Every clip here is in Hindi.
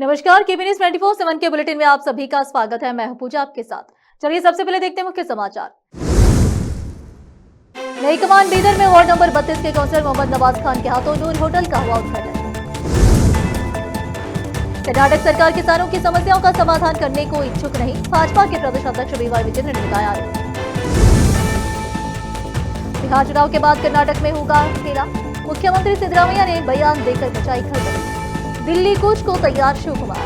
नमस्कार, केबी न्यूज 24/7 के बुलेटिन में आप सभी का स्वागत है। मैं हूं पूजा आपके साथ। चलिए सबसे पहले देखते हैं मुख्य समाचार। नई कमान बीदर में वार्ड नंबर 32 के काउंसलर मोहम्मद नवाज खान के हाथों नूर होटल का हुआ उद्घाटन। कर्नाटक सरकार किसानों की समस्याओं का समाधान करने को इच्छुक नहीं, भाजपा के प्रदेश अध्यक्ष बीवाई विजेंद्र ने बताया आरोप। बिहार चुनाव के बाद कर्नाटक में होगा खेला, मुख्यमंत्री सिद्धरामैया ने बयान देकर मचाई खलबली। दिल्ली कूच को तैयार शिव कुमार।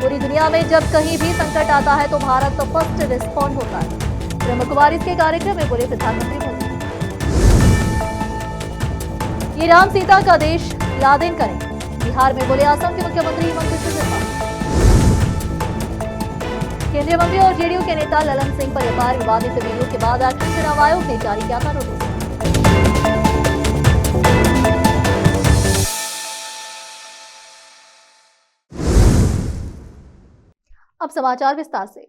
पूरी दुनिया में जब कहीं भी संकट आता है तो भारत फर्स्ट रिस्पॉन्ड होता है, ब्रह्म कुमारी के कार्यक्रम में बोले प्रधानमंत्री मोदी। ये राम सीता का देश लादेन करें, बिहार में बोले असम के मुख्यमंत्री हेमंत बिस्वा शर्मा। केंद्रीय मंत्री और जेडीयू के नेता ललन सिंह पर व्यापार विवादित वीडियो के बाद एक्शन चुनाव आयोग ने जारी किया था नोटिस। अब समाचार विस्तार से।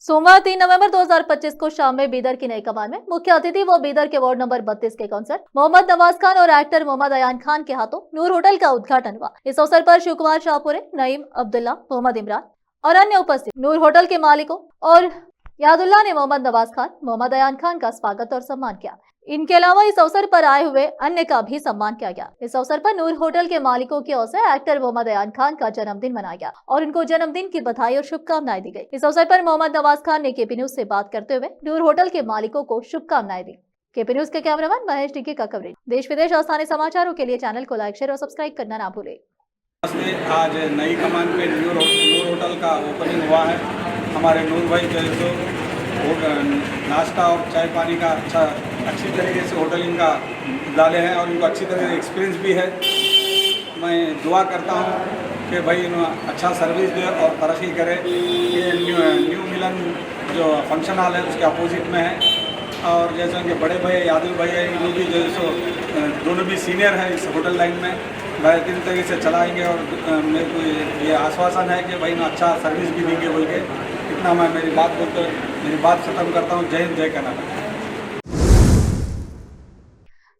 सोमवार 3 नवंबर 2025 को शाम में बीदर की नई कमान में मुख्य अतिथि व बीदर के वार्ड नंबर 32 के काउंसलर मोहम्मद नवाज खान और एक्टर मोहम्मद अयान खान के हाथों नूर होटल का उद्घाटन हुआ। इस अवसर पर शिव कुमार शाहपुरे, नईम अब्दुल्ला, मोहम्मद इमरान और अन्य उपस्थित नूर होटल के मालिकों और यादुल्ला ने मोहम्मद नवाज खान, मोहम्मद अयान खान का स्वागत और सम्मान किया। इनके अलावा इस अवसर पर आए हुए अन्य का भी सम्मान किया गया। इस अवसर पर नूर होटल के मालिकों की ओर से एक्टर मोहम्मद अयान खान का जन्मदिन मनाया गया और उनको जन्मदिन की बधाई और शुभकामनाएं दी गई। इस अवसर पर मोहम्मद नवाज खान ने केपी न्यूज से बात करते हुए नूर होटल के मालिकों को शुभकामनाएं दी। केपी न्यूज के कैमरामैन महेश टिक्की का कवरेज। देश विदेश और स्थानीय समाचारों के लिए चैनल को लाइक, शेयर और सब्सक्राइब करना ना भूले। आज नई कमान पे नूर होटल का ओपनिंग हुआ है। हमारे नूर भाई जो है नाश्ता और चाय पानी का अच्छी तरीके से होटल इनका डाले हैं और इनको अच्छी तरह से एक्सपीरियंस भी है। मैं दुआ करता हूँ कि भाई इन्होंने अच्छा सर्विस दे और तरक्की करे। ये न्यू मिलन जो फंक्शन हॉल है उसके अपोजिट में है और जैसे उनके बड़े भाई यादव भाई है, इन्हों भी जो सो दोनों भी सीनियर हैं इस होटल लाइन में, बेहतरीन तरीके से चलाएंगे और मेरे को ये आश्वासन है कि भाई इन्हें अच्छा सर्विस भी देंगे बोल के। इतना मैं मेरी बात खत्म करता हूँ। जय हिंद, जय कर्नाटक।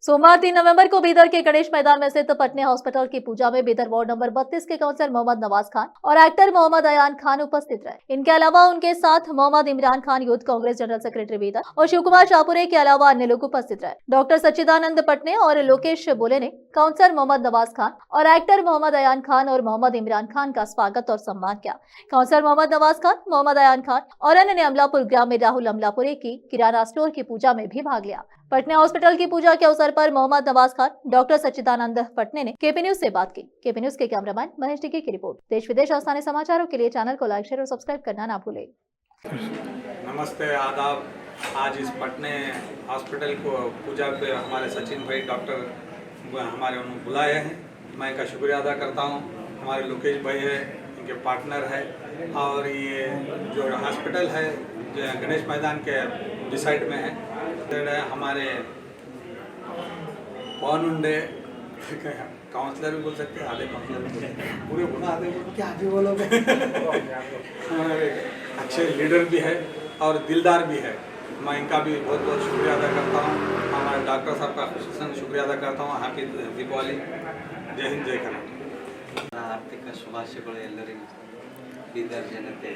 सोमवार 3 नवंबर को बीदर के गणेश मैदान में स्थित पटने हॉस्पिटल की पूजा में बीदर वार्ड नंबर 32 के काउंसलर मोहम्मद नवाज खान और एक्टर मोहम्मद अयान खान उपस्थित रहे। इनके अलावा उनके साथ Mohammed Imran Khan, youth Congress general secretary Bidar और शिव कुमार शाहपुरे के अलावा अन्य लोग उपस्थित रहे। डॉक्टर सच्चिदानंद पटने और लोकेश बोले ने काउंसलर मोहम्मद नवाज खान और एक्टर मोहम्मद अयान खान और मोहम्मद इमरान खान का स्वागत और सम्मान किया। काउंसलर मोहम्मद नवाज खान, मोहम्मद अयान खान और अन्य ने अमलापुर ग्राम में राहुल अमलापुरे की किराना स्टोर की पूजा में भी भाग लिया। पटने हॉस्पिटल की पूजा के अवसर पर मोहम्मद नवाज खान, डॉक्टर सच्चिदानंद पटने ने केपी न्यूज से बात की। केपी न्यूज के कैमरामैन महेश टिक्की की रिपोर्ट। देश विदेश और स्थानीय समाचारों के लिए चैनल को लाइक, शेयर और सब्सक्राइब करना ना भूले। नमस्ते, आदाब। आज इस पटने हॉस्पिटल को पूजा पे हमारे सचिन भाई डॉक्टर हमारे उन्होंने बुलाए हैं। मैं इनका शुक्रिया अदा करता हूँ। हमारे लोकेश भाई है, इनके पार्टनर है और ये जो हॉस्पिटल है जो गणेश मैदान के डिसाइड में है। हमारे पवन उंडे काउंसलर भी बोल सकते हैं, आधे काउंसलर भी बोल सकते हैं, पूरे बोला आधे क्या आधे बोलोगे। हमारे अच्छे लीडर भी है और दिलदार भी है। मैं इनका भी बहुत बहुत शुक्रिया अदा करता हूँ। हमारे डॉक्टर साहब का खुसूसन शुक्रिया अदा करता हूँ। हैप्पी दीपावली। जय हिंद, जय कर्नाटक। ಆರ್ಥಿಕ ಶುಭಾಶಯಗಳು ಎಲ್ಲರಿಗೂ. ಬೀದರ್ ಜನತೆ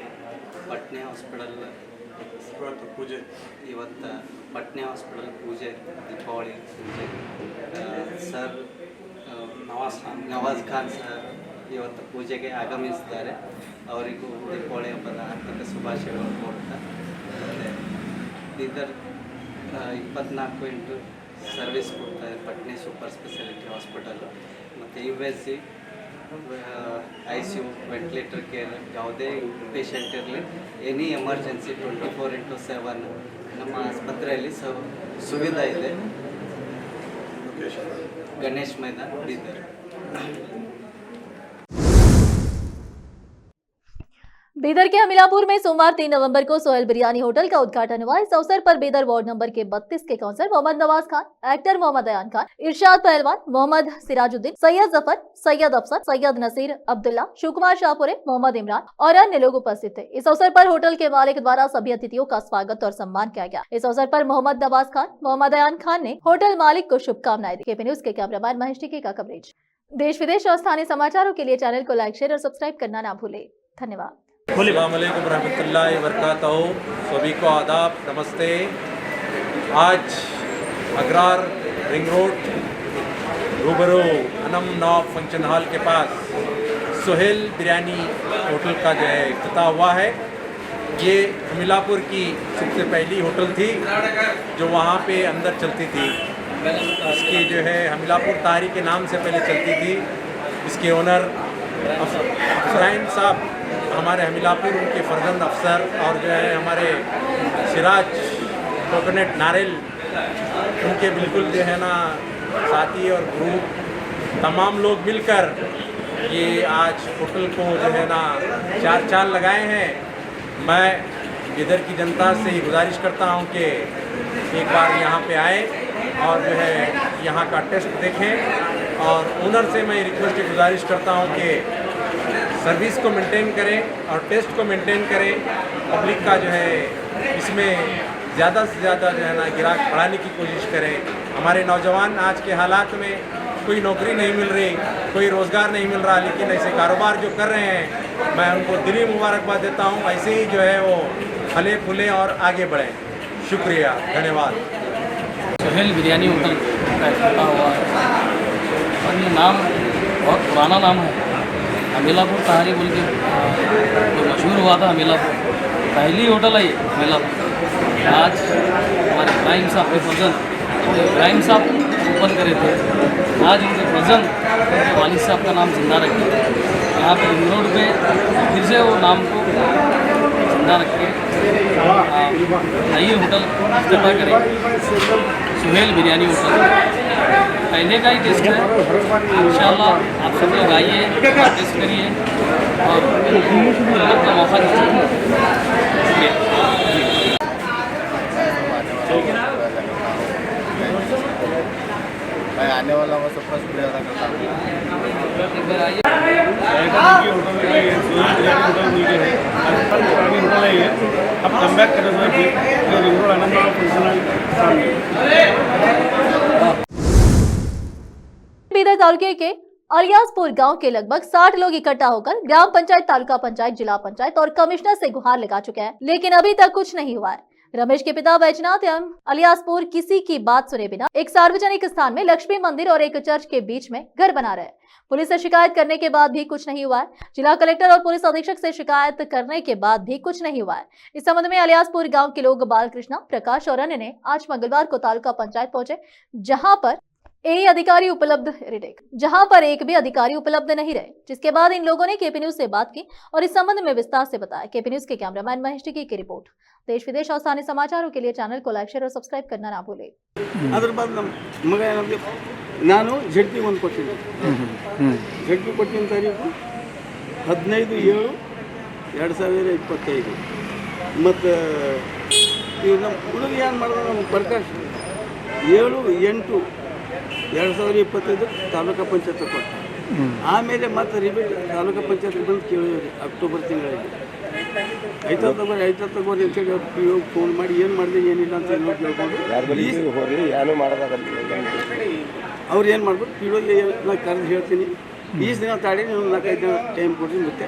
ಪಟ್ನೆ ಹಾಸ್ಪಿಟಲ್ पूजे ಇವತ್ತು ಪಟ್ನೆ ಹಾಸ್ಪಿಟಲ್ ಪೂಜೆ, ದೀಪಾವಳಿ ಪೂಜೆ. ಸರ್ ನವಾಜ್ ಖಾನ್ ಸರ್ ಇವತ್ತು ಪೂಜೆಗೆ ಆಗಮಿಸಿದ್ದಾರೆ. ಅವರಿಗೂ ದೀಪಾವಳಿ ಹಬ್ಬದ ಆರ್ಥಿಕ ಶುಭಾಶಯಗಳು ಕೋರ್ತಾ. ಮತ್ತು ಬೀದರ್ 24x ಸರ್ವಿಸ್ ಕೊಡ್ತಾರೆ ಪಟ್ನೆ ಸೂಪರ್ ಸ್ಪೆಷಾಲಿಟಿ ಹಾಸ್ಪಿಟಲ್ ಮತ್ತು USC ICU, ವೆಂಟಿಲೇಟರ್ ಕೇರ್, ಯಾವುದೇ ಪೇಷಂಟ್ ಇರಲಿ, ಎನಿ ಎಮರ್ಜೆನ್ಸಿ 24x7 ನಮ್ಮ ಆಸ್ಪತ್ರೆಯಲ್ಲಿ ಸುವಿಧಾ ಇದೆ. ಗಣೇಶ್ मैदान बीदर। बीदर के अमिलापुर में सोमवार 3 नवंबर को सोहेल बिरयानी होटल का उद्घाटन हुआ। इस अवसर पर बीदर वार्ड नंबर के 32 के काउंसलर मोहम्मद नवाज खान, एक्टर मोहम्मद अयान खान, इरशाद पहलवान, मोहम्मद सिराजुद्दीन, सैयद जफर, सैयद अफसर, सैयद नसीर अब्दुल्ला, शिव कुमार शाहपुरे, मोहम्मद इमरान और अन्य लोग उपस्थित थे। इस अवसर पर होटल के मालिक द्वारा सभी अतिथियों का स्वागत और सम्मान किया गया। इस अवसर पर मोहम्मद नवाज खान, मोहम्मद अयान खान ने होटल मालिक को शुभकामनाएं दी। केपी न्यूज के कैमरामैन महेश टिक्की का कवरेज। देश विदेश और स्थानीय समाचारों के लिए चैनल को लाइक, शेयर और सब्सक्राइब करना ना भूलें। धन्यवाद। अस्सलाम वालेकुम रहमतुल्लाहि व बरकातहू। सभी को आदाब, नमस्ते। आज अग्रार रिंग रोड रूबरू अनम नवाब फंक्शन हॉल के पास सुहेल बिरयानी होटल का जो है इफ्तिताह हुआ है। ये हमीलापुर की सबसे पहली होटल थी जो वहाँ पे अंदर चलती थी। इसकी जो है हमीलापुर तारी के नाम से पहले चलती थी। इसके ओनर अफसराइन साहब हमारे हमीलापुर, उनके फर्जंद अफसर और जो है हमारे सिराज कोकोनट नारियल, उनके बिल्कुल जो है ना साथी और ग्रुप तमाम लोग मिलकर ये आज होटल को जो है ना चार चांद लगाए हैं। मैं इधर की जनता से गुजारिश करता हूँ कि एक बार यहाँ पे आए और जो है यहाँ का टेस्ट देखें, और ओनर से मैं रिक्वेस्ट गुजारिश करता हूँ कि सर्विस को मेंटेन करें और टेस्ट को मेंटेन करें। पब्लिक का जो है इसमें ज़्यादा से ज़्यादा जो है ना ग्राहक बढ़ाने की कोशिश करें। हमारे नौजवान आज के हालात में कोई नौकरी नहीं मिल रही, कोई रोज़गार नहीं मिल रहा, लेकिन ऐसे कारोबार जो कर रहे हैं मैं उनको दिली मुबारकबाद देता हूँ। ऐसे ही जो है वो फले फूलें और आगे बढ़ें। शुक्रिया, धन्यवाद। सुहेल बिरयानी होटल का इफ्तिताह हुआ है और ये नाम बहुत पुराना नाम है। हमीलापुर तहारी बोल के जो मशहूर हुआ था हमीलापुर, पहली होटल है ये हमीलापुर। आज हमारे इब्राहिम साहब के फर्जंद इब्राहिम साहब ओपन करे थे। आज उनके फर्जंद वालिद साहब का नाम जिंदा रखे यहाँ पे रिंग रोड पे फिर से वो नाम को जिंदा रख के नई होटल इफ्तिताह करें। सुहेल बिरयानी होटल पहले का ही टेस्ट है। इंशाल्लाह आप सब लोग आइए, टेस्ट करिए और होटल का मौका दीजिए। मैं आने वाला हूँ, सबका शुक्रिया अदा करता हूँ। अब कम बैक कर बीदर तालुके के अलियासपुर गांव के लगभग 60 लोग इकट्ठा होकर ग्राम पंचायत, तालुका पंचायत, जिला पंचायत और कमिश्नर से गुहार लगा चुके हैं, लेकिन अभी तक कुछ नहीं हुआ है। रमेश के पिता बैजनाथ एवं अलियासपुर किसी की बात सुने बिना एक सार्वजनिक स्थान में लक्ष्मी मंदिर और एक चर्च के बीच में घर बना रहे। पुलिस से शिकायत करने के बाद भी कुछ नहीं हुआ है। जिला कलेक्टर और पुलिस अधीक्षक से शिकायत करने के बाद भी कुछ नहीं हुआ है। इस संबंध में अलियासपुर गांव के लोग बालकृष्णा, प्रकाश और अन्य ने आज मंगलवार को तालुका पंचायत पहुंचे, जहां पर एक भी अधिकारी उपलब्ध नहीं रहे, जिसके बाद इन लोगों ने केपी न्यूज से बात की और इस संबंध में विस्तार से बताया। केपी न्यूज के कैमरामैन महेश टिकी की रिपोर्ट। देश विदेश और स्थानीय समाचारों के लिए चैनल को लाइक, शेयर और सब्सक्राइब करना ना भूलें। अದ್ರ बाद ನಮ್ಮ ಮಗ ಏನಂದ್ರೆ ನಾನು ಜಡ್ಪಿ ಒಂದು ಕೊಟ್ಟಿದ್ದೆ, ಜಡ್ಪಿ ಕೊಟ್ಟಿನ ತಾರೀಕು 15/7/2025 ಮತ್ತು ಈಗ ನಮ್ಮ ಹುಡುಗ ಏನು ಮಾಡಿದ್ರೆ ನಮ್ಮ ಪ್ರಕಾಶ್ 7/8/2025 ತಾಲೂಕಾ ಪಂಚಾಯತ್ ಕೊಟ್ಟು ಆಮೇಲೆ ಮತ್ತೆ ರಿಪೀಟ್ ತಾಲೂಕಾ ಪಂಚಾಯತ್ ಬಂದು ಕೇಳಿದ್ರಿ ಅಕ್ಟೋಬರ್ ತಿಂಗಳಲ್ಲಿ ಐತ ತಗೋರಿ ಅಂತೇಳಿ ಅವ್ರು ಪಿ ಓಗೆ ಫೋನ್ ಮಾಡಿ ಏನು ಮಾಡಿದೆ ಏನಿಲ್ಲ ಅಂತ ಕೇಳ್ಕೊಂಡು ಅವ್ರು ಏನು ಮಾಡ್ಬೋದು ಪಿ ಓಗೆ ನಾನು ಕರೆದು ಹೇಳ್ತೀನಿ, ಈಸ್ ದಿನ ತಾಡಿ ನೀವು 4-5 ದಿನ ಟೈಮ್ ಕೊಡ್ತೀನಿ ಮತ್ತೆ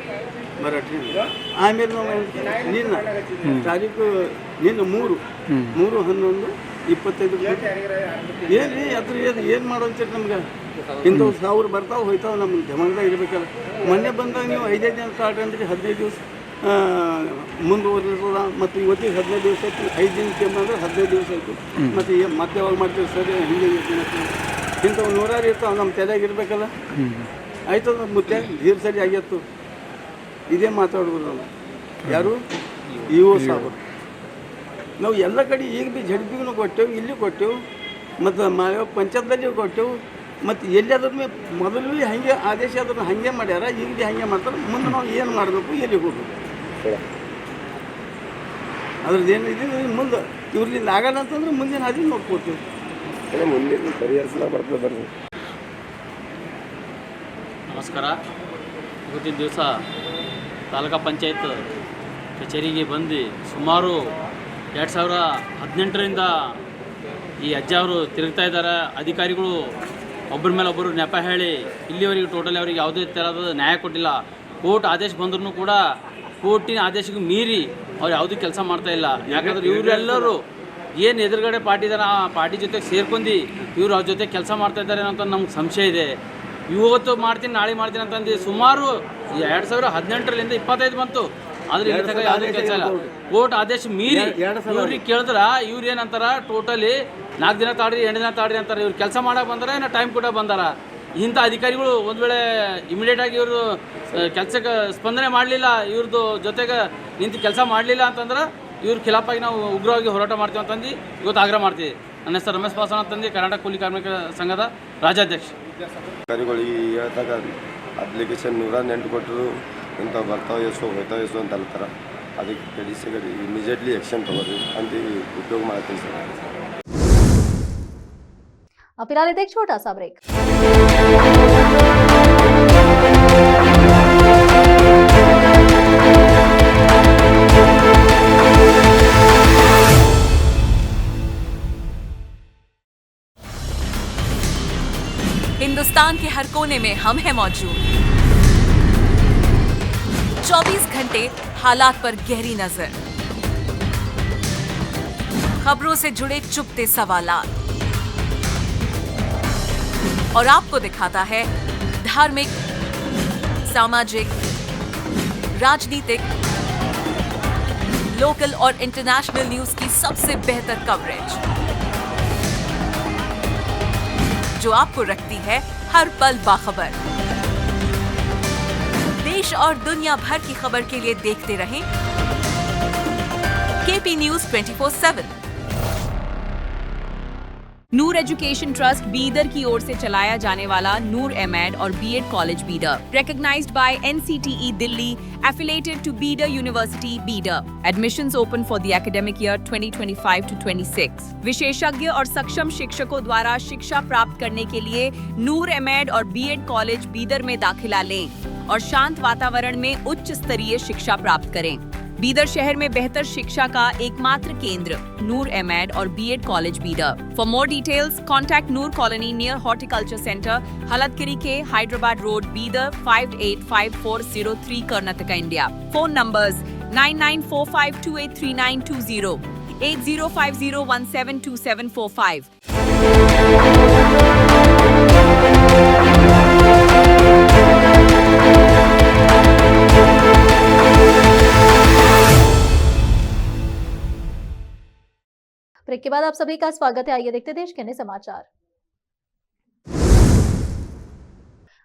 ಮರಾಠಿ. ಆಮೇಲೆ ನಾವು ನಿನ್ನ ತಾರೀಕು ನಿನ್ನ 3/11/25 ಏನು ರೀ ಅದ್ರ ಏನು ಮಾಡೋ ಅಂತೇಳಿ ನಮ್ಗೆ ಇಂಥವು 1000 ಬರ್ತಾವೆ ಹೋಯ್ತಾವೆ, ನಮ್ಗೆ ಜಮಾನದಾಗ ಇರಬೇಕಲ್ಲ. ಮೊನ್ನೆ ಬಂದಾಗ ನೀವು 5 ದಿನ ಸ್ಟಾರ್ಟ್ ಅಂದರೆ 15 ದಿವಸ ಮುಂದುವರಿಸೋದ, ಮತ್ತು ಇವತ್ತಿಗೆ 15 ದಿವಸ ಆಯ್ತು. 5 ದಿನಕ್ಕೆ ಬಂದರೆ 15 ದಿವಸ ಆಯಿತು. ಮತ್ತು ಮತ್ತೆ ಯಾವಾಗ ಮಾಡ್ತೀವಿ ಸರಿ ಹಿಂಗೆ ಇಂಥವು 100 ಇರ್ತಾವೆ, ನಮ್ಮ ತಲೆಯಾಗ ಇರಬೇಕಲ್ಲ. ಆಯ್ತದ ಮುತ್ತೆ ಧೀರ್ ಸರಿ ಆಗಿತ್ತು. ಇದೇ ಮಾತಾಡೋದು ನಾವು ಯಾರು ಇಒ ಸಾಹೇಬರು. ನಾವು ಎಲ್ಲ ಕಡೆ ಈಗ ಭೀ ಜಡ್ಪಿಗೂ ಕೊಟ್ಟೆವು, ಇಲ್ಲಿ ಕೊಟ್ಟೆವು, ಮತ್ತು ಪಂಚಾಯತ್ದಲ್ಲಿ ಕೊಟ್ಟೆವು, ಮತ್ತು ಎಲ್ಲಿಯಾದ್ರೂ ಮೊದಲು ಹಾಗೆ ಆದೇಶ ಆದ್ರೂ ಹಾಗೆ ಮಾಡ್ಯಾರ, ಈಗ ಭೀ ಹಾಗೆ ಮಾಡ್ತಾರೆ. ಮುಂದೆ ನಾವು ಏನು ಮಾಡಬೇಕು, ಎಲ್ಲಿಗೆ ಹೋಗ್ಬೇಕು, ಅದ್ರದ್ದು ಏನು ಇದೆ ಮುಂದೆ ಇವ್ರಿಂದ ಆಗಲ್ಲ ಅಂತಂದ್ರೆ ಮುಂದಿನ ಹಾದಿ ನೋಡ್ಕೊಡ್ತೀವಿ. ಮುಂದೆ ಪರಿಹರಿಸಲ ಬರ್ತದೆ ಬರ್ರಿ. ನಮಸ್ಕಾರ. ಇವತ್ತಿನ ದಿವಸ ತಾಲೂಕಾ ಪಂಚಾಯತ್ ಕಚೇರಿಗೆ ಬಂದು ಸುಮಾರು 2018ರಿಂದ ಈ ಅಜ್ಜ ಅವರು ತಿರುಗ್ತಾ ಇದ್ದಾರೆ. ಅಧಿಕಾರಿಗಳು ಒಬ್ಬರ ಮೇಲೆ ಒಬ್ಬರು ನೆಪ ಹೇಳಿ ಇಲ್ಲಿವರೆಗೆ ಟೋಟಲಿ ಅವರಿಗೆ ಯಾವುದೇ ಥರದ ನ್ಯಾಯ ಕೊಟ್ಟಿಲ್ಲ. ಕೋರ್ಟ್ ಆದೇಶ ಬಂದ್ರೂ ಕೂಡ ಕೋರ್ಟಿನ ಆದೇಶಕ್ಕೆ ಮೀರಿ ಅವ್ರು ಯಾವುದೂ ಕೆಲಸ ಮಾಡ್ತಾಯಿಲ್ಲ. ಯಾಕಂದರೆ ಇವರೆಲ್ಲರೂ ಏನು ಎದುರುಗಡೆ ಪಾರ್ಟಿ ಇದ್ದಾರೆ ಆ ಪಾರ್ಟಿ ಜೊತೆ ಸೇರ್ಕೊಂಡು ಇವರು ಅವ್ರ ಜೊತೆ ಕೆಲಸ ಮಾಡ್ತಾಯಿದ್ದಾರೆ ಅಂತ ನಮ್ಗೆ ಸಂಶಯ ಇದೆ. ಇವತ್ತು ಮಾಡ್ತೀನಿ ನಾಳೆ ಮಾಡ್ತೀನಿ ಅಂತಂದು ಸುಮಾರು 2018ರಿಂದ 25 ಬಂತು, ಆದರೆ ಇಲ್ಲಿ ತನಕ ಯಾವುದೇ ಕೆಲಸ ಇಲ್ಲ. ಕೋರ್ಟ್ ಆದೇಶ ಮೀರಿ ಇವ್ರಿಗೆ ಕೇಳಿದ್ರೆ ಇವ್ರು ಏನಂತಾರ ಟೋಟಲಿ 4 ದಿನ ತಾಡ್ರಿ 8 ದಿನ ತಾಡ್ರಿ ಅಂತಾರೆ. ಇವ್ರು ಕೆಲಸ ಮಾಡೋಕೆ ಬಂದಾರ ಏನೋ ಟೈಮ್ ಕೂಡ ಬಂದಾರ. ಇಂಥ ಅಧಿಕಾರಿಗಳು ಒಂದು ವೇಳೆ ಇಮಿಡಿಯೇಟಾಗಿ ಇವರು ಕೆಲಸಕ್ಕೆ ಸ್ಪಂದನೆ ಮಾಡಲಿಲ್ಲ, ಇವ್ರದ್ದು ಜೊತೆಗೆ ನಿಂತು ಕೆಲಸ ಮಾಡಲಿಲ್ಲ ಅಂತಂದ್ರೆ ಇವ್ರ ಖಿಲಾಫಾಗಿ ನಾವು ಉಗ್ರವಾಗಿ ಹೋರಾಟ ಮಾಡ್ತೀವಿ ಅಂತಂದು ಇವತ್ತು ಆಗ್ರಹ ಮಾಡ್ತೀವಿ. ನನ್ನ ಹೆಸರು ರಮೇಶ್ ಪಾಸವಾನ್ ಅಂತಂದು ಕರ್ನಾಟಕ ಕೂಲಿ ಕಾರ್ಮಿಕ ಸಂಘದ ರಾಜ್ಯಾಧ್ಯಕ್ಷ. ಅಧಿಕಾರಿಗಳಿಗೆ ಹೇಳ್ದಾಗ ಅಪ್ಲಿಕೇಶನ್ 108 ಕೊಟ್ಟರು ಇಂಥ ಬರ್ತಾವೆ ಎಷ್ಟೋ ಹೋಗ್ತಾವೆ ಎಷ್ಟು ಅಂತ ಅಲ್ತಾರೆ. ಅದಕ್ಕೆ ಕೆಡಿಸಿಗೆ ಇಮಿಡಿಯೇಟ್ಲಿ ಆ್ಯಕ್ಷನ್ ತಗೋರಿ ಅಂತ ಉದ್ಯೋಗ ಮಾಡ್ತೀನಿ ಸರ್. अब फिलहाल एक छोटा सा ब्रेक। हिंदुस्तान के हर कोने में हम हैं मौजूद। 24 घंटे हालात पर गहरी नजर, खबरों से जुड़े चुपते सवालात और आपको दिखाता है धार्मिक, सामाजिक, राजनीतिक, लोकल और इंटरनेशनल न्यूज की सबसे बेहतर कवरेज, जो आपको रखती है हर पल बाखबर। देश और दुनिया भर की खबर के लिए देखते रहें KP news 24/7। Noor education trust Bidar की ओर से चलाया जाने वाला नूर एमएड और BEd college Bidar, recognized by NCTE Delhi, affiliated to Bidar University, Bidar. Admissions open for the academic year 2025 to 26. विशेषज्ञ और सक्षम शिक्षकों द्वारा शिक्षा प्राप्त करने के लिए नूर एमएड और बीएड कॉलेज बीदर में दाखिला लें और शांत वातावरण में उच्च स्तरीय शिक्षा प्राप्त करें। बीदर शहर में बेहतर शिक्षा का एकमात्र केंद्र नूर एमएड और BEd college Bidar. For more details contact Noor colony near horticulture centre, Haladgiri के Hyderabad road, Bidar 585403 Karnataka, India. Phone numbers 9945283920, 8050172745। Break के बाद आप सभी का स्वागत है। आइए देखते देश के अन्य समाचार।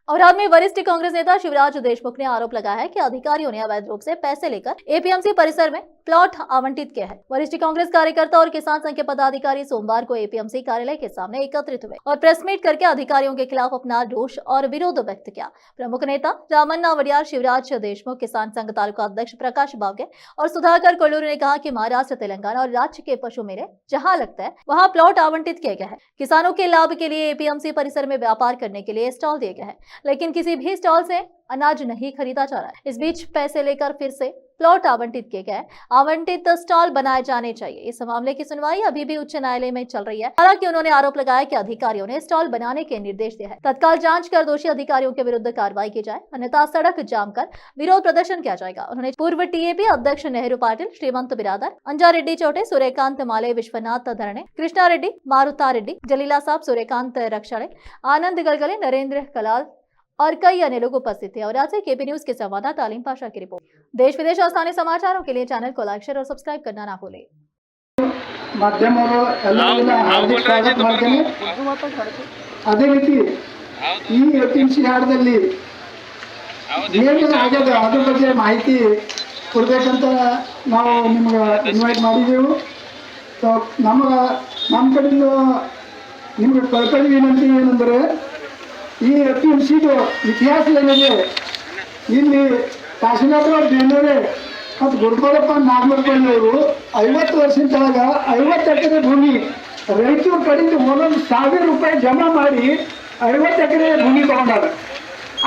अमरावती में वरिष्ठ कांग्रेस नेता शिवराज देशमुख ने आरोप लगाया है कि अधिकारियों ने अवैध रूप से पैसे लेकर एपीएमसी परिसर में प्लॉट आवंटित किया है। वरिष्ठ कांग्रेस कार्यकर्ता और किसान संघ के पदाधिकारी सोमवार को एपीएमसी कार्यालय के सामने एकत्रित हुए और प्रेस मीट करके अधिकारियों के खिलाफ अपना रोष और विरोध व्यक्त किया। प्रमुख नेता रामन्ना वडियार, शिवराज देशमुख, किसान संघ तालुका अध्यक्ष प्रकाश बावगे और सुधाकर कोल्लूरी ने कहा कि महाराष्ट्र, तेलंगाना और राज्य के पशु मेले जहां लगता है वहां प्लॉट आवंटित किए गए हैं। किसानों के लाभ के लिए एपीएमसी परिसर में व्यापार करने के लिए स्टॉल दिए गए हैं, लेकिन किसी भी स्टॉल से अनाज नहीं खरीदा जा रहा है। इस बीच पैसे लेकर फिर से प्लॉट आवंटित किए गए, आवंटित स्टॉल बनाए जाने चाहिए। इस मामले की सुनवाई अभी भी उच्च न्यायालय में चल रही है। हालांकि उन्होंने आरोप लगाया कि अधिकारियों ने स्टॉल बनाने के निर्देश दिए हैं। तत्काल जांच कर दोषी अधिकारियों के विरुद्ध कार्रवाई की जाए, अन्यथा सड़क जाम कर विरोध प्रदर्शन किया जाएगा। उन्होंने पूर्व टीएपी अध्यक्ष नेहरू पाटिल, श्रीमंत बिरादर, अंजारेड्डी चौटे, सूर्यकांत माले, विश्वनाथ धरणे, कृष्णा रेड्डी, मारुता रेड्डी, जलीला साहब, सूर्यकांत रक्षाड़े, आनंद गलगले, नरेंद्र कलाल और कई अन्य लोग उपस्थित थे। और आज से केपी न्यूज के संवाददाता अलीम पाशा की रिपोर्ट। देश विदेश और स्थानीय समाचारों के लिए चैनल को लाइक, शेयर और सब्सक्राइब करना ना भूलें। ಮಾಧ್ಯಮರು ಎಲ್ಲರಿಗೂ ಹಾರ್ದಿಕ ಸ್ವಾಗತ ಮಾಡ್ತೇನೆ. ಅದೇ ರೀತಿ ಈ ಎಪಿಎಂಸಿ ಹಾಡದಲ್ಲಿ ಏನೇನು ಆಗ್ಯದ ಅದ್ರ ಬಗ್ಗೆ ಮಾಹಿತಿ ಕೊಡಬೇಕಂತ ನಾವು ನಿಮ್ಗೆ ಇನ್ವೈಟ್ ಮಾಡಿದ್ದೆವು. ನಮ್ಮ ಕಡೆಯಿಂದ ನಿಮ್ಗೆ ಕಳ್ಕಳಿ ವಿನಂತಿ ಏನಂದರೆ ಈ ಎಪಿಎಂಸಿದು ಇತಿಹಾಸ ಏನಿದೆ, ಇಲ್ಲಿ ಕಾಶಿನಾಥರಾವ್ ಬೇಂದ್ರೆ ಮತ್ತು ಗುರುಪಾಲಪ್ಪ ನಾಗಮರಪಳ್ಳಿಯವರು 50 ವರ್ಷದ ಕೆಳಗ 50 ಎಕರೆ ಭೂಮಿ ರೈತರ ಕಡೆಯಿಂದ 1,000 ರೂಪಾಯಿ ಜಮಾ ಮಾಡಿ 50 ಎಕರೆ ಭೂಮಿ ತಗೊಂಡಾರ.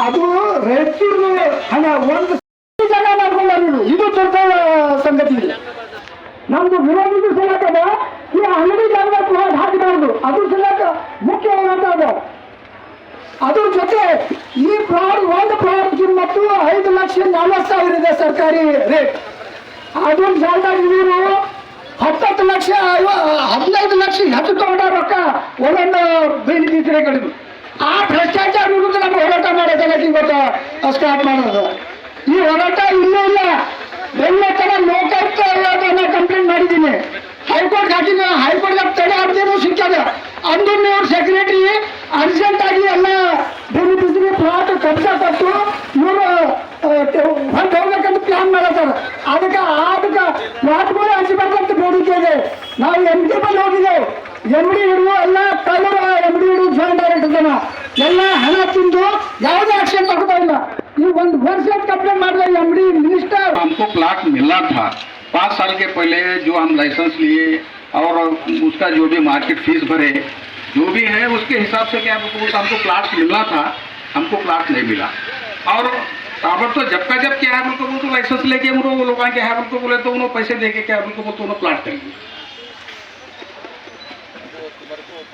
ಅದು ರೈತರು ಹಣ ಒಂದು ಜಾಗ ಮಾಡ್ಕೊಂಡಾರ. ಇದು ದೊಡ್ಡ ಸಂಗತಿ. ನಮ್ದು ವಿರೋಧದ ಸಲಕದ ಈ ಅಂಗಡಿ ಜಾಗ ಹಾಕಬಾರ್ದು. ಅದ್ರ ಸಲಕ ಮುಖ್ಯವಾದ ಅದ್ರ ಜೊತೆ ಈ ಫ್ರಾಡ್ ಒಂದು ಫ್ರಾಡ್ ಕಿಮ್ಮತ್ತು 5,40,000 ಇದೆ ಸರ್ಕಾರಿ ರೇಟ್. ಅದು ಜಾಲದಾಗ ಇವರು 10 ಲಕ್ಷ 15 ಲಕ್ಷ ಹೆಚ್ಚು ತಗೊಂಡ ರೊಕ್ಕ ಒಂದೊಂದು ಬೇನಿಫಿಷರಿಗಳಿಗೂ. ಆ ಭ್ರಷ್ಟಾಚಾರ ವಿರುದ್ಧ ನಮ್ಮ ಹೋರಾಟ ಮಾಡೋದಲ್ಲ ಇವತ್ತು ಸ್ಟಾರ್ಟ್ ಮಾಡೋದು. ಈ ಹೋರಾಟ ಇಲ್ಲೇ ಇಲ್ಲ. ಬೆಂಗಳೂರು ಲೋಕಾಯುಕ್ತ ಕಂಪ್ಲೇಂಟ್ ಮಾಡಿದ್ದೀನಿ, ಹೈಕೋರ್ಟ್ ಹಾಕಿದ್ದೀನಿ. ಹೈಕೋರ್ಟ್ ತಡೆ ಆಡ್ದೇನೂ ಸಿಕ್ಕದ. ಅಂದು ನೀವು ಸೆಕ್ರೆಟರಿ ಅರ್ಜೆಂಟ್ ಆಗಿ ಎಲ್ಲ ಬೇನಿಫಿಷರಿ ಪ್ಲಾಟ್ ಕಬ್ಜಾ ಕೊಟ್ಟು ಇವರು ಹೊಂದು ಹೋಗ್ಬೇಕಂತ ಪ್ಲಾನ್ ಮಾಡತ್ತಾರ. ಅದಕ್ಕೆ ಪ್ಲಾಟ್ಗಳು ಹಂಚಬಾರ್ದಂತ ಬೇಡಿಕೆ ಇದೆ. ನಾವು MD ಬಂದು ಹೋಗಿದ್ದೇವೆ. MD ಹಿಡಿದು ಎಲ್ಲ ಕಳ್ಳರ MD ಹಿಡಿದು ಜಾಯಿಂಟ್ ಡೈರೆಕ್ಟರ್ ಜನ ಎಲ್ಲ ಹಣ ತಿಂದು ಯಾವುದೇ ಆಕ್ಷನ್ ತಗೋತಾ ಇಲ್ಲ. ಈ ಒಂದು ವರ್ಷ ಕಂಪ್ಲೇಂಟ್ ಮಾಡಿದ್ರೆ MD मिनिस्टर हमको प्लाट मिला था 5 साल के पहले, जो हम लाइसेंस लिए और उसका जो भी मार्केट फीस भरे, जो भी है उसके हिसाब से क्या हमको प्लाट मिलना था, हमको प्लाट नहीं मिला. और अब तो जब का जब क्या है उनको बोलते लाइसेंस लेके वो लोग क्या है उनको बोले तो उन्होंने पैसे दे के क्या उनको बोलते उन्होंने प्लाट कर लिया.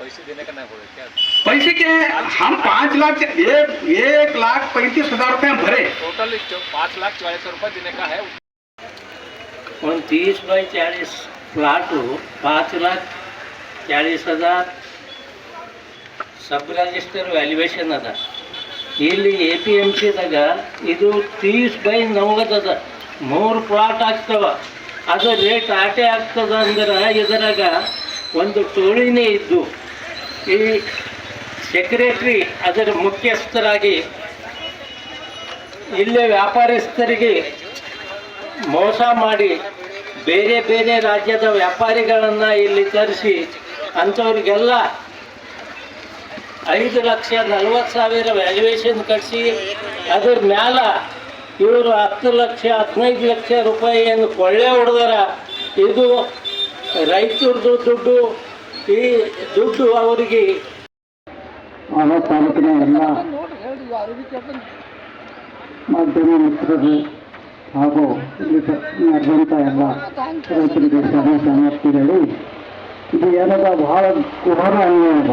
पैसे देने का नहीं बोले क्या? पैसे क्या है, हम 1,35,000 रुपये हम भरे. टोटल 5,40,000 रुपये देने का है. 30 by 40 plot 5,40,000 sub register valuation ಅದ. ಇಲ್ಲಿ APMCದಾಗ ಇದು 30 ಬೈ 90 ಅದ. 3 ಪ್ಲಾಟ್ ಆಗ್ತವ. ಅದು ರೇಟ್ ಆಟೆ ಆಗ್ತದ ಅಂದ್ರೆ ಇದರಾಗ ಒಂದು ಟೋಳಿನೇ ಇದ್ದು ಈ ಸೆಕ್ರೆಟ್ರಿ ಅದರ ಮುಖ್ಯಸ್ಥರಾಗಿ ಇಲ್ಲೇ ವ್ಯಾಪಾರಸ್ಥರಿಗೆ ಮೋಸ ಮಾಡಿ ಬೇರೆ ಬೇರೆ ರಾಜ್ಯದ ವ್ಯಾಪಾರಿಗಳನ್ನು ಇಲ್ಲಿ ತರಿಸಿ ಅಂಥವ್ರಿಗೆಲ್ಲ 5,40,000 ವ್ಯಾಲ್ಯೂಯೇಷನ್ ಕಟ್ಟಿಸಿ ಅದ್ರ ಮ್ಯಾಲ ಇವರು 10 ಲಕ್ಷ 15 ಲಕ್ಷ ರೂಪಾಯಿಯನ್ನು ಕೊಳ್ಳೆ ಹೊಡೆದಾರ. ಇದು ರೈತರದು ದುಡ್ಡು. ಈ ದುಡ್ಡು ಅವರಿಗೆ ತಾಲೂಕಿನ ಎಲ್ಲ ಮಾಧ್ಯಮ ಮಿತ್ರರು ಹಾಗೂ ಇಲ್ಲಿ ನಡೆದಂಥ ಎಲ್ಲ ರೈತರಿಗೆ ಶರಣಾರ್ಥಿಗಳು, ಇದು ಏನದ ಭಾಳ ಕುಮಾರ ಅನ್ಯಾಯ.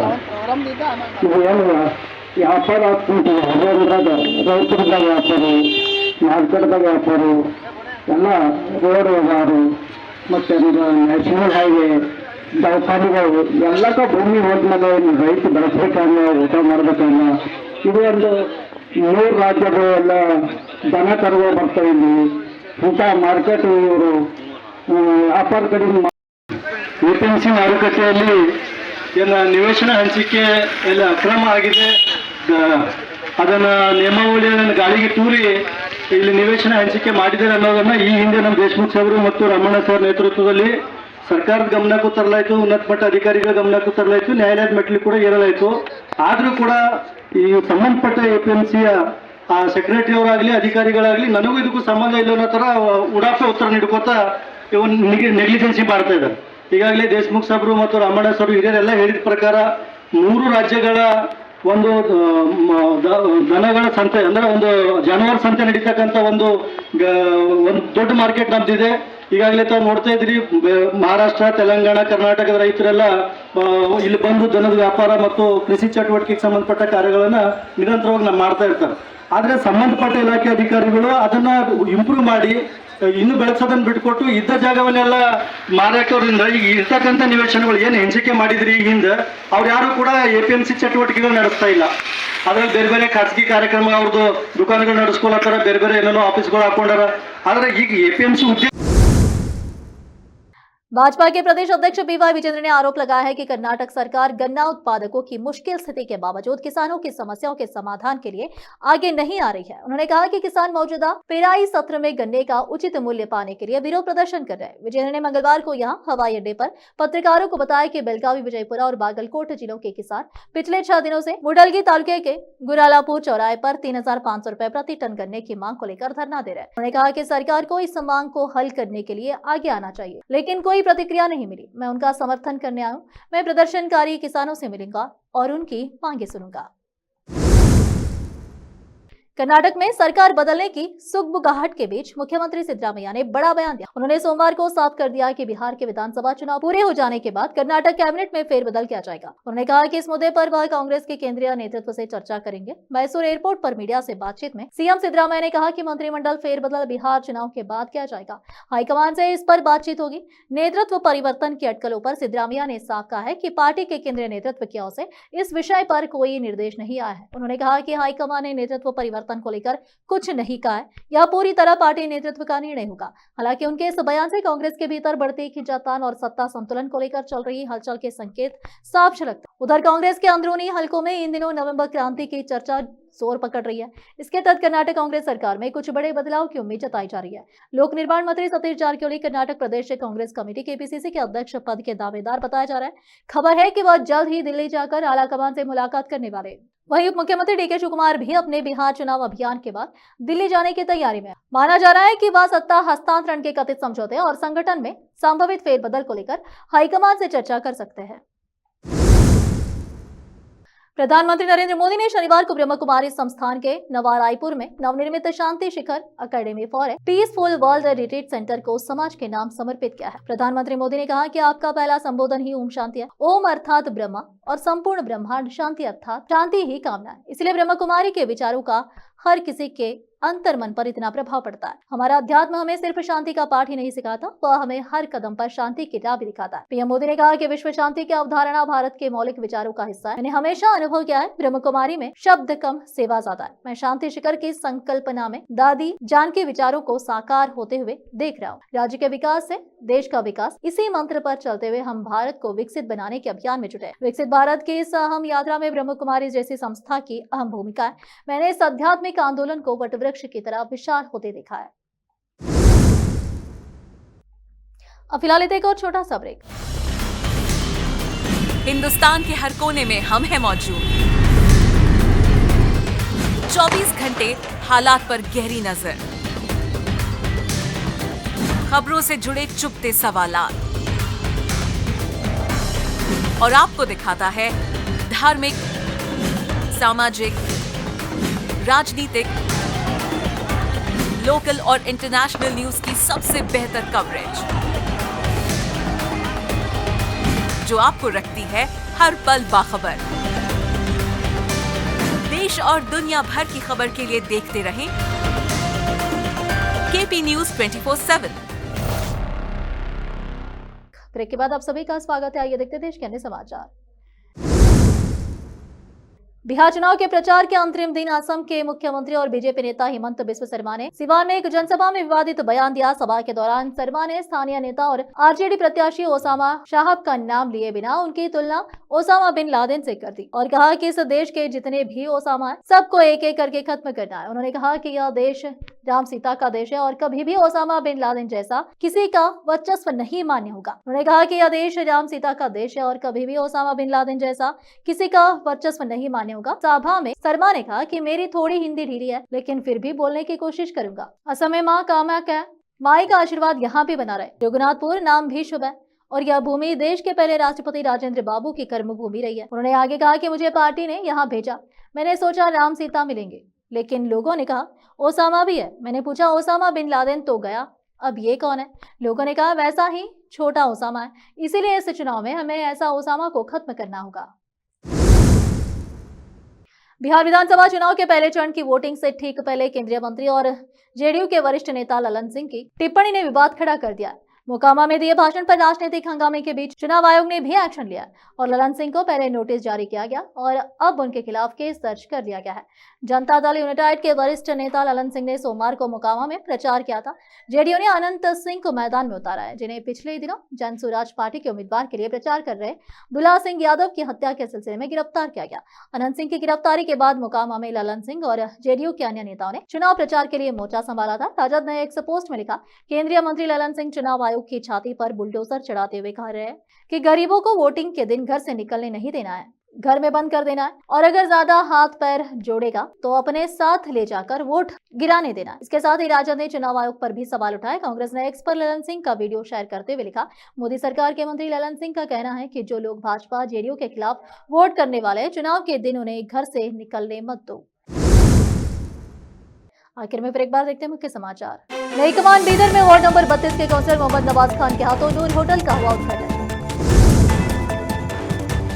ಇದು ಏನು ವ್ಯಾಪಾರ ಆಗ್ತಂತ ಹೊರದಾಗ ರೈತರದಾಗ ವ್ಯಾಪಾರ, ಮಾರ್ಕೆಟ್ದಾಗ ವ್ಯಾಪಾರ, ಎಲ್ಲ ರೋಡ್ ವ್ಯವಹಾರ ಮತ್ತು ನ್ಯಾಷನಲ್ ಹೈವೇ ದವಾಖಾನೆಗಳು ಎಲ್ಲಕ್ಕ ಭೂಮಿ ಹೋದ್ಮೇಲೆ ರೈತ ಬೆಳೆಸ್ಬೇಕನ್ನ ಊಟ ಮಾಡ್ಬೇಕನ್ನ ಇದು ಒಂದು 3 ರಾಜ್ಯಗಳು ಎಲ್ಲ ದನ ಕರುಗಳು ಬರ್ತಾವೆ. ಇಲ್ಲಿ ಊಟ ಮಾರ್ಕೆಟ್ ಇವರು ವ್ಯಾಪಾರ ಕಡೆ APMC ಮಾರುಕಟ್ಟೆಯಲ್ಲಿ ಎಲ್ಲ ನಿವೇಶನ ಹಂಚಿಕೆ ಎಲ್ಲ ಅಕ್ರಮ ಆಗಿದೆ. ಅದನ್ನು ನಿಯಮಾವಳಿಯನ್ನು ಗಾಳಿಗೆ ತೂರಿ ಇಲ್ಲಿ ನಿವೇಶನ ಹಂಚಿಕೆ ಮಾಡಿದ್ದಾರೆ ಅನ್ನೋದನ್ನ ಈ ಹಿಂದೆ ನಮ್ಮ ದೇಶಮುಖ್ ಸಾಹೇಬರು ಮತ್ತು ರಮಣ ಸರ್ ನೇತೃತ್ವದಲ್ಲಿ ಸರ್ಕಾರದ ಗಮನಕ್ಕೂ ತರಲಾಯಿತು, ಉನ್ನತ ಮಟ್ಟ ಅಧಿಕಾರಿಗಳ ಗಮನಕ್ಕೂ ತರಲಾಯಿತು, ನ್ಯಾಯಾಲಯದ ಮೆಟ್ಟಲು ಕೂಡ ಏರಲಾಯಿತು. ಆದರೂ ಕೂಡ ಈ ಸಂಬಂಧಪಟ್ಟ APMCಯ ಸೆಕ್ರೆಟರಿ ಅವರಾಗಲಿ ಅಧಿಕಾರಿಗಳಾಗಲಿ ನನಗೂ ಇದಕ್ಕೂ ಸಂಬಂಧ ಇಲ್ಲ ಅನ್ನೋ ಥರ ಉಡಾಫೆ ಉತ್ತರ ನೀಡ್ಕೋತಾ ಇವನ್ ನೆಗ್ಲಿಜೆನ್ಸಿ ಮಾಡ್ತಾ ಇದ್ದಾರೆ. ಈಗಾಗಲೇ ದೇಶಮುಖ್ ಸಾಹೇಬರು ಮತ್ತು ರಮಣ ಸರ್ ಹಿರಿಯರೆಲ್ಲ ಹೇಳಿದ ಪ್ರಕಾರ 3 ರಾಜ್ಯಗಳ ಒಂದು ದನಗಳ ಸಂತೆ ಅಂದರೆ ಒಂದು ಜಾನುವಾರು ಸಂತೆ ನಡೀತಕ್ಕಂಥ ಒಂದು ದೊಡ್ಡ ಮಾರ್ಕೆಟ್ ನಮ್ದಿದೆ. ಈಗಾಗಲೇ ತಾವು ನೋಡ್ತಾ ಇದ್ರಿ, ಮಹಾರಾಷ್ಟ್ರ, ತೆಲಂಗಾಣ, ಕರ್ನಾಟಕದ ರೈತರೆಲ್ಲ ಇಲ್ಲಿ ಬಂದು ದನದ ವ್ಯಾಪಾರ ಮತ್ತು ಕೃಷಿ ಚಟುವಟಿಕೆಗೆ ಸಂಬಂಧಪಟ್ಟ ಕಾರ್ಯಗಳನ್ನು ನಿರಂತರವಾಗಿ ನಾವು ಮಾಡ್ತಾ ಇರ್ತಾರೆ. ಆದರೆ ಸಂಬಂಧಪಟ್ಟ ಇಲಾಖೆ ಅಧಿಕಾರಿಗಳು ಅದನ್ನ ಇಂಪ್ರೂವ್ ಮಾಡಿ ಇನ್ನು ಬೆಳೆಸೋದನ್ನು ಬಿಟ್ಕೊಟ್ಟು ಇದ್ದ ಜಾಗವನ್ನೆಲ್ಲ ಮಾರಾಕೋದ್ರಿಂದ ಈಗ ಇರ್ತಕ್ಕಂಥ ನಿವೇಶನಗಳು ಏನು ಹಂಚಿಕೆ ಮಾಡಿದ್ರಿ ಈ ಹಿಂದೆ ಅವ್ರು ಯಾರು ಕೂಡ APMC ಚಟುವಟಿಕೆಗಳು ನಡೆಸ್ತಾ ಇಲ್ಲ. ಅದ್ರಲ್ಲಿ ಬೇರೆ ಬೇರೆ ಖಾಸಗಿ ಕಾರ್ಯಕ್ರಮ ಅವ್ರದ್ದು ದುಕಾನುಗಳು ನಡೆಸ್ಕೊಳತ್ತಾರ, ಬೇರೆ ಬೇರೆ ಏನೇನೋ ಆಫೀಸ್ಗಳು ಹಾಕೊಂಡಾರ. ಆದರೆ ಈಗ APMC ಉದ್ಯೋಗ भाजपा के प्रदेश अध्यक्ष BY विजेंद्र ने आरोप लगाया है कि कर्नाटक सरकार गन्ना उत्पादकों की मुश्किल स्थिति के बावजूद किसानों की समस्याओं के समाधान के लिए आगे नहीं आ रही है। उन्होंने कहा कि किसान मौजूदा पेराई सत्र में गन्ने का उचित मूल्य पाने के लिए विरोध प्रदर्शन कर रहे हैं। विजेंद्र ने मंगलवार को यहां हवाई अड्डे पर पत्रकारों को बताया कि बेलगावी, विजयपुरा और बागलकोट जिलों के किसान पिछले 6 दिनों से मुडलगी तालुके के गुरालापुर चौराहे पर 3,500 रुपए प्रति टन गन्ने की मांग को लेकर धरना दे रहे हैं। उन्होंने कहा कि सरकार को इस मांग को हल करने के लिए आगे आना चाहिए, लेकिन कोई प्रतिक्रिया नहीं मिली। मैं उनका समर्थन करने आया हूं। मैं प्रदर्शनकारी किसानों से मिलूंगा और उनकी मांगे सुनूंगा। कर्नाटक में सरकार बदलने की सुगबुगाहट के बीच मुख्यमंत्री सिद्धरामैया ने बड़ा बयान दिया। उन्होंने सोमवार को साफ कर दिया कि बिहार के विधानसभा चुनाव पूरे हो जाने के बाद कर्नाटक कैबिनेट में फेरबदल किया जाएगा। उन्होंने कहा कि इस मुद्दे पर वह कांग्रेस के केंद्रीय नेतृत्व से चर्चा करेंगे। मैसूर एयरपोर्ट पर मीडिया से बातचीत में सीएम सिद्धरामैया ने कहा कि मंत्रिमंडल फेरबदल बिहार चुनाव के बाद किया जाएगा। हाईकमान से इस पर बातचीत होगी। नेतृत्व परिवर्तन की अटकलों पर सिद्धरामैया ने साफ कहा है कि पार्टी के केंद्रीय नेतृत्व की ओर से इस विषय पर कोई निर्देश नहीं आया है। उन्होंने कहा कि हाईकमान ने नेतृत्व परिवर्तन को लेकर कुछ नहीं कहा है। यह पूरी तरह पार्टी नेतृत्व का निर्णय होगा। हालांकि उनके इस बयान से कांग्रेस के भीतर बढ़ती खींचातान और सत्ता संतुलन को लेकर चल रही हलचल के संकेत साफ झलकते। उधर कांग्रेस के अंदरूनी हलकों में इन दिनों नवंबर क्रांति की चर्चा जोर पकड़ रही है। इसके तहत कर्नाटक कांग्रेस सरकार में कुछ बड़े बदलाव की उम्मीद जताई जा रही है। लोक निर्माण मंत्री सतीश जारकिहोली कर्नाटक प्रदेश कांग्रेस कमेटी केपीसीसी के अध्यक्ष पद के दावेदार बताया जा रहा है। खबर है कि वह जल्द ही दिल्ली जाकर आलाकमान से मुलाकात करने वाले हैं। वहीं उप मुख्यमंत्री डीके शिवकुमार भी अपने बिहार चुनाव अभियान के बाद दिल्ली जाने की तैयारी में है। माना जा रहा है कि वह सत्ता हस्तांतरण के कथित समझौते और संगठन में संभावित फेरबदल को लेकर हाईकमान से चर्चा कर सकते हैं। प्रधानमंत्री नरेंद्र मोदी ने शनिवार को ब्रह्म कुमारी संस्थान के नवा रायपुर में नवनिर्मित Shanti Shikhar academy for a peaceful world retreat centre को समाज के नाम समर्पित किया है। प्रधानमंत्री मोदी ने कहा कि आपका पहला संबोधन ही ओम शांति है। ओम अर्थात ब्रह्मा और संपूर्ण ब्रह्मांड, शांति अर्थात शांति ही कामना है। इसलिए ब्रह्म कुमारी के विचारों का हर किसी के अंतर मन पर इतना प्रभाव पड़ता है। हमारा अध्यात्म हमें सिर्फ शांति का पाठ ही नहीं सिखाता, वह हमें हर कदम पर शांति की राह भी दिखाता है। पीएम मोदी ने कहा कि विश्व शांति की अवधारणा भारत के मौलिक विचारों का हिस्सा है। मैंने हमेशा अनुभव किया है, ब्रह्म कुमारी में शब्द कम सेवा ज्यादा है। मैं शांति शिखर की संकल्पना में दादी जान के विचारों को साकार होते हुए देख रहा हूँ। राज्य के विकास से देश का विकास, इसी मंत्र पर चलते हुए हम भारत को विकसित बनाने के अभियान में जुटे। विकसित भारत की इस अहम यात्रा में ब्रह्म कुमारी जैसी संस्था की अहम भूमिका है। मैंने इस आध्यात्मिक आंदोलन को वटवृक्ष की तरह विशाल होते देखा है। अब फिलहाल एक और छोटा सा ब्रेक। हिंदुस्तान के हर कोने में हम हैं मौजूद। 24 घंटे हालात पर गहरी नजर, खबरों से जुड़े चुपते सवालात और आपको दिखाता है धार्मिक, सामाजिक, राजनीतिक, लोकल और इंटरनेशनल न्यूज की सबसे बेहतर कवरेज, जो आपको रखती है हर पल बाखबर। देश और दुनिया भर की खबर के लिए देखते रहें केपी न्यूज 24/7। ब्रेक के बाद आप सभी का स्वागत है। आइए देखते देश के अन्य समाचार। बिहार चुनाव के प्रचार के अंतरिम दिन असम के मुख्यमंत्री और बीजेपी नेता हिमंत बिस्वा शर्मा ने सिवान में एक जनसभा में विवादित बयान दिया। सभा के दौरान शर्मा ने स्थानीय नेता और आरजेडी प्रत्याशी ओसामा साहब का नाम लिए बिना उनकी तुलना ओसामा बिन लादेन से कर दी और कहा कि इस देश के जितने भी ओसामा हैं, सबको एक एक करके खत्म करना है। उन्होंने कहा कि यह देश राम सीता का देश है और कभी भी ओसामा बिन लादेन जैसा किसी का वर्चस्व नहीं मान्य होगा। उन्होंने कहा कि यह देश राम सीता का देश है और कभी भी ओसामा बिन लादेन जैसा किसी का वर्चस्व नहीं मान्य होगा। सभा में शर्मा ने कहा कि मेरी थोड़ी हिंदी ढीली है, लेकिन फिर भी बोलने की कोशिश करूंगा। असम में माँ कामाख्या माई का आशीर्वाद यहाँ भी बना रहे। रघुनाथपुर नाम भी शुभ है और यह भूमि देश के पहले राष्ट्रपति राजेंद्र बाबू की कर्म भूमि रही है। उन्होंने आगे कहा कि मुझे पार्टी ने यहाँ भेजा, मैंने सोचा राम सीता मिलेंगे, लेकिन लोगों ने कहा ओसामा भी है। मैंने पूछा ओसामा बिन लादेन तो गया, अब ये कौन है? लोगों ने कहा वैसा ही छोटा ओसामा है, इसीलिए इस चुनाव में हमें ऐसा ओसामा को खत्म करना होगा। बिहार विधानसभा चुनाव के पहले चरण की वोटिंग से ठीक पहले केंद्रीय मंत्री और जेडीयू के वरिष्ठ नेता ललन सिंह की टिप्पणी ने विवाद खड़ा कर दिया। मोकामा में दिए भाषण पर राजनीतिक हंगामे के बीच चुनाव आयोग ने भी एक्शन लिया और ललन सिंह को पहले नोटिस जारी किया गया और अब उनके खिलाफ केस दर्ज कर दिया गया है। जनता दल यूनाइटेड के वरिष्ठ नेता ललन सिंह ने सोमवार को मोकामा में प्रचार किया था। जेडीयू ने अनंत सिंह को मैदान में उतारा है, जिन्हें पिछले दिनों जन स्वराज पार्टी के उम्मीदवार के लिए प्रचार कर रहे दुल्हा सिंह यादव की हत्या के सिलसिले में गिरफ्तार किया गया। अनंत सिंह की गिरफ्तारी के बाद मोकामा में ललन सिंह और जेडीयू के अन्य नेताओं ने चुनाव प्रचार के लिए मोर्चा संभाला था। राजद ने एक पोस्ट में लिखा, केंद्रीय मंत्री ललन सिंह चुनाव आयोग की छाती पर बुलडोजर चढ़ाते हुए कह रहे हैं कि गरीबों को वोटिंग के दिन घर से निकलने नहीं देना है, घर में बंद कर देना है और अगर ज्यादा हाथ पैर जोड़ेगा तो अपने साथ ले जाकर वोट गिराने देना। इसके साथ ही राजद ने चुनाव आयोग पर भी सवाल उठाए। कांग्रेस ने एक्स पर ललन सिंह का वीडियो शेयर करते हुए लिखा, मोदी सरकार के मंत्री ललन सिंह का कहना है कि जो लोग भाजपा जेडीयू के खिलाफ वोट करने वाले हैं, चुनाव के दिन उन्हें घर से निकलने मत दो। आखिर में फिर एक बार देखते हैं मुख्य समाचार। नई कमान बीदर में वार्ड नंबर 32 के काउंसलर मोहम्मद नवाज खान के हाथों नूर होटल का हुआ उद्घाटन।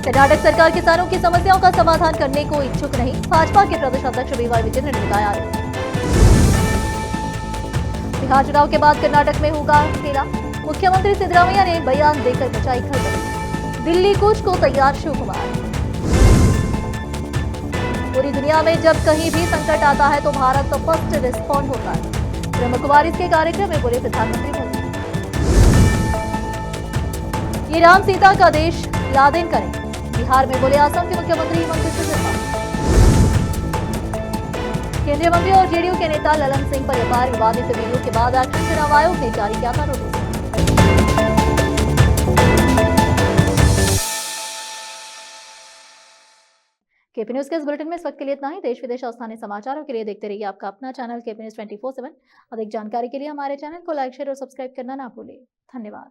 कर्नाटक सरकार किसानों की समस्याओं का समाधान करने को इच्छुक नहीं, भाजपा के प्रदेश अध्यक्ष बीवाई विजेंद्र ने बताया आरोप। बिहार चुनाव के बाद कर्नाटक में होगा खेला, मुख्यमंत्री सिद्धरामैया ने बयान देकर मचाई खलबली। दिल्ली कूच को तैयार शिवकुमार। पूरी दुनिया में जब कहीं भी संकट आता है तो भारत फर्स्ट रिस्पॉन्ड होता है, ब्रह्म कुमारी के कार्यक्रम में बोले प्रधानमंत्री मोदी। ये राम सीता का देश लादेन करें, बिहार में बोले असम के मुख्यमंत्री हेमंत बिस्वा शर्मा। केंद्रीय मंत्री और जेडीयू के नेता ललन सिंह पर व्यापार विवादित वीडियो के बाद आज चुनाव आयोग ने जारी किया था नोटिस। केपी न्यूज के इस बुलेटिन में इस वक्त के लिए इतना ही। देश विदेश और स्थानीय समाचारों के लिए देखते रहिए आपका अपना चैनल केपी न्यूज 24/7। अधिक जानकारी के लिए हमारे चैनल को लाइक, शेयर और सब्सक्राइब करना ना भूलिए। धन्यवाद।